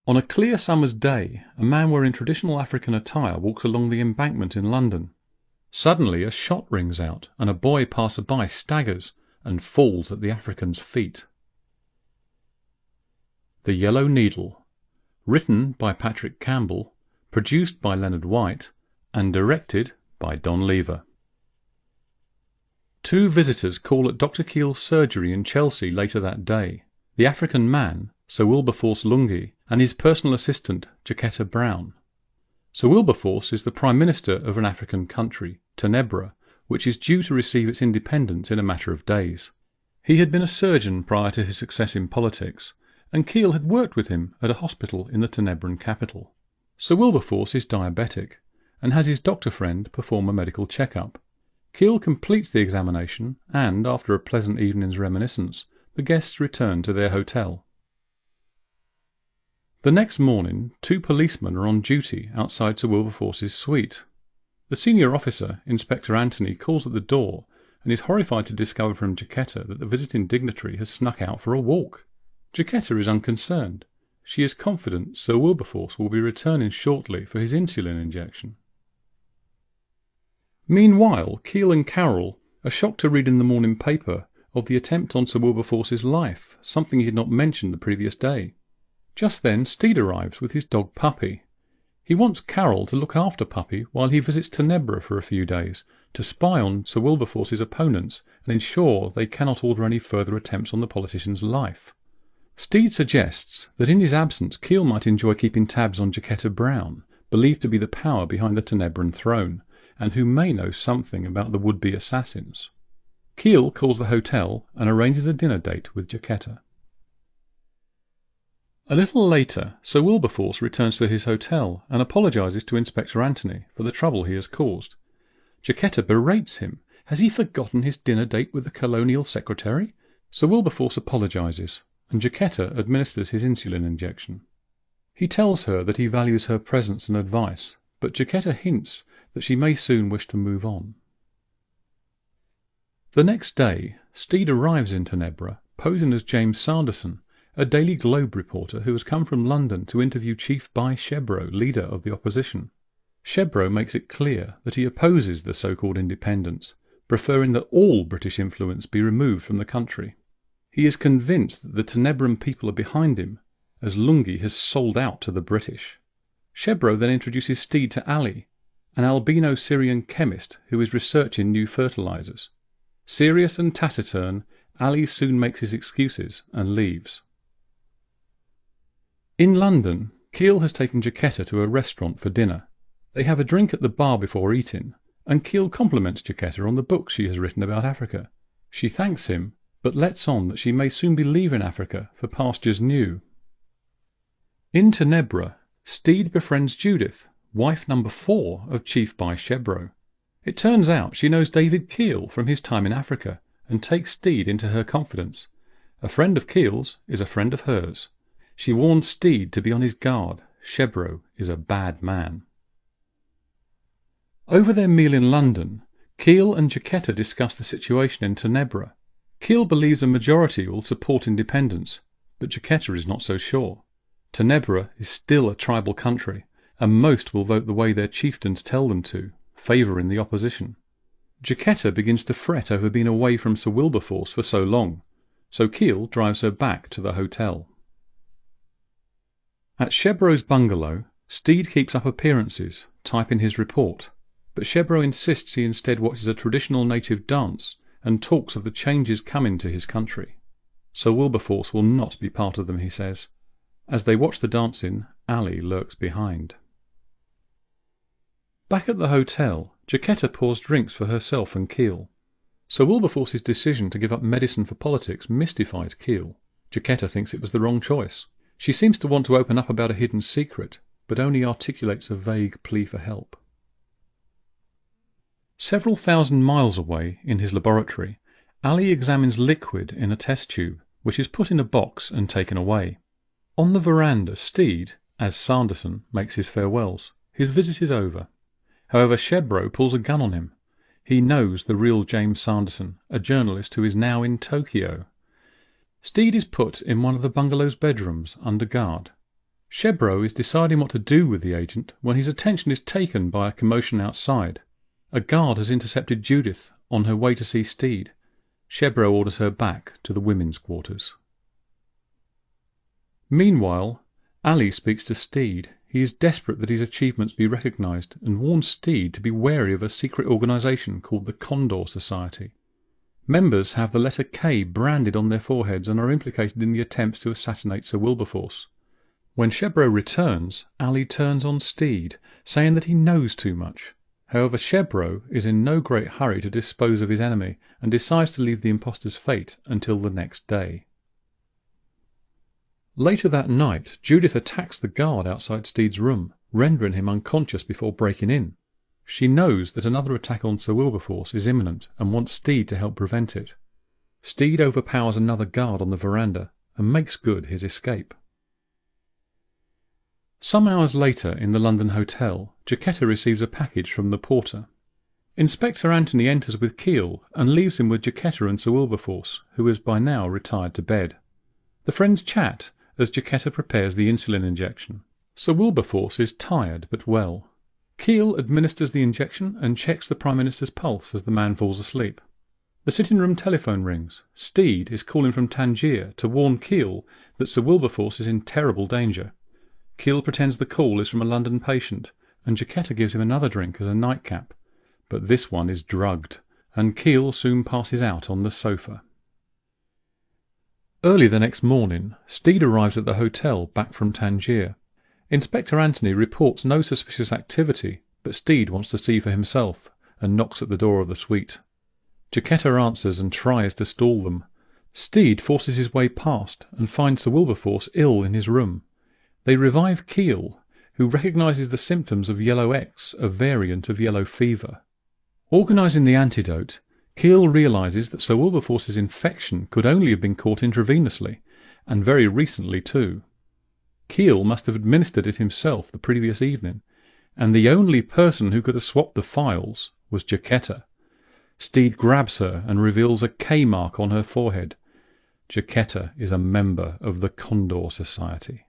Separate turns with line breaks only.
On a clear summer's day, a man wearing traditional African attire walks along the embankment in London. Suddenly a shot rings out and a boy passer-by staggers and falls at the African's feet. The Yellow Needle. Written by Patrick Campbell, produced by Leonard White, and directed by Don Lever. Two visitors call at Dr. Keel's surgery in Chelsea later that day. The African man, Sir Wilberforce Lungi, and his personal assistant, Jacquetta Brown. Sir Wilberforce is the Prime Minister of an African country, Tenebra, which is due to receive its independence in a matter of days. He had been a surgeon prior to his success in politics, and Keel had worked with him at a hospital in the Tenebran capital. Sir Wilberforce is diabetic, and has his doctor friend perform a medical check-up. Keel completes the examination, and, after a pleasant evening's reminiscence, the guests return to their hotel. The next morning, two policemen are on duty outside Sir Wilberforce's suite. The senior officer, Inspector Anthony, calls at the door and is horrified to discover from Jacquetta that the visiting dignitary has snuck out for a walk. Jacquetta is unconcerned. She is confident Sir Wilberforce will be returning shortly for his insulin injection. Meanwhile, Keel and Carroll are shocked to read in the morning paper of the attempt on Sir Wilberforce's life, something he had not mentioned the previous day. Just then Steed arrives with his dog Puppy. He wants Carroll to look after Puppy while he visits Tenebra for a few days, to spy on Sir Wilberforce's opponents and ensure they cannot order any further attempts on the politician's life. Steed suggests that in his absence Keel might enjoy keeping tabs on Jacquetta Brown, believed to be the power behind the Tenebran throne, and who may know something about the would-be assassins. Keel calls the hotel and arranges a dinner date with Jacquetta. A little later, Sir Wilberforce returns to his hotel and apologises to Inspector Anthony for the trouble he has caused. Jacquetta berates him. Has he forgotten his dinner date with the colonial secretary? Sir Wilberforce apologises, and Jacquetta administers his insulin injection. He tells her that he values her presence and advice, but Jacquetta hints that she may soon wish to move on. The next day, Steed arrives in Tenebra, posing as James Sanderson, a Daily Globe reporter who has come from London to interview Chief Bai Shebro, leader of the opposition. Shebro makes it clear that he opposes the so-called independence, preferring that all British influence be removed from the country. He is convinced that the Tenebran people are behind him, as Lungi has sold out to the British. Shebro then introduces Steed to Ali, an albino Syrian chemist who is researching new fertilizers. Serious and taciturn, Ali soon makes his excuses and leaves. In London, Keel has taken Jacquetta to a restaurant for dinner. They have a drink at the bar before eating, and Keel compliments Jacquetta on the book she has written about Africa. She thanks him, but lets on that she may soon be leaving Africa for pastures new. In Tenebra, Steed befriends Judith, wife number 4 of Chief Bai Shebro. It turns out she knows David Keel from his time in Africa, and takes Steed into her confidence. A friend of Keel's is a friend of hers. She warns Steed to be on his guard. Shebro is a bad man. Over their meal in London, Keel and Jacquetta discuss the situation in Tenebra. Keel believes a majority will support independence, but Jacquetta is not so sure. Tenebra is still a tribal country, and most will vote the way their chieftains tell them to, favouring the opposition. Jacquetta begins to fret over being away from Sir Wilberforce for so long, so Keel drives her back to the hotel. At Shebro's bungalow, Steed keeps up appearances, typing his report, but Shebro insists he instead watches a traditional native dance and talks of the changes coming to his country. Sir Wilberforce will not be part of them, he says. As they watch the dancing, Ali lurks behind. Back at the hotel, Jacquetta pours drinks for herself and Keel. Sir Wilberforce's decision to give up medicine for politics mystifies Keel. Jacquetta thinks it was the wrong choice. She seems to want to open up about a hidden secret, but only articulates a vague plea for help. Several thousand miles away, in his laboratory, Ali examines liquid in a test tube, which is put in a box and taken away. On the veranda, Steed, as Sanderson, makes his farewells. His visit is over. However, Shebro pulls a gun on him. He knows the real James Sanderson, a journalist who is now in Tokyo. Steed is put in one of the bungalow's bedrooms under guard. Shebro is deciding what to do with the agent when his attention is taken by a commotion outside. A guard has intercepted Judith on her way to see Steed. Shebro orders her back to the women's quarters. Meanwhile, Ali speaks to Steed. He is desperate that his achievements be recognised and warns Steed to be wary of a secret organisation called the Condor Society. Members have the letter K branded on their foreheads and are implicated in the attempts to assassinate Sir Wilberforce. When Shebro returns, Ali turns on Steed, saying that he knows too much. However, Shebro is in no great hurry to dispose of his enemy and decides to leave the impostor's fate until the next day. Later that night, Judith attacks the guard outside Steed's room, rendering him unconscious before breaking in. She knows that another attack on Sir Wilberforce is imminent and wants Steed to help prevent it. Steed overpowers another guard on the veranda and makes good his escape. Some hours later in the London hotel, Jacquetta receives a package from the porter. Inspector Anthony enters with Keel and leaves him with Jacquetta and Sir Wilberforce, who has by now retired to bed. The friends chat as Jacquetta prepares the insulin injection. Sir Wilberforce is tired but well. Keel administers the injection and checks the Prime Minister's pulse as the man falls asleep. The sitting room telephone rings. Steed is calling from Tangier to warn Keel that Sir Wilberforce is in terrible danger. Keel pretends the call is from a London patient, and Jacquetta gives him another drink as a nightcap, but this one is drugged, and Keel soon passes out on the sofa. Early the next morning, Steed arrives at the hotel back from Tangier. Inspector Anthony reports no suspicious activity, but Steed wants to see for himself and knocks at the door of the suite. Jacquetta answers and tries to stall them. Steed forces his way past and finds Sir Wilberforce ill in his room. They revive Keel, who recognises the symptoms of yellow X, a variant of yellow fever. Organising the antidote, Keel realises that Sir Wilberforce's infection could only have been caught intravenously, and very recently too. Keel must have administered it himself the previous evening, and the only person who could have swapped the files was Jacquetta. Steed grabs her and reveals a K mark on her forehead. Jacquetta is a member of the Condor Society.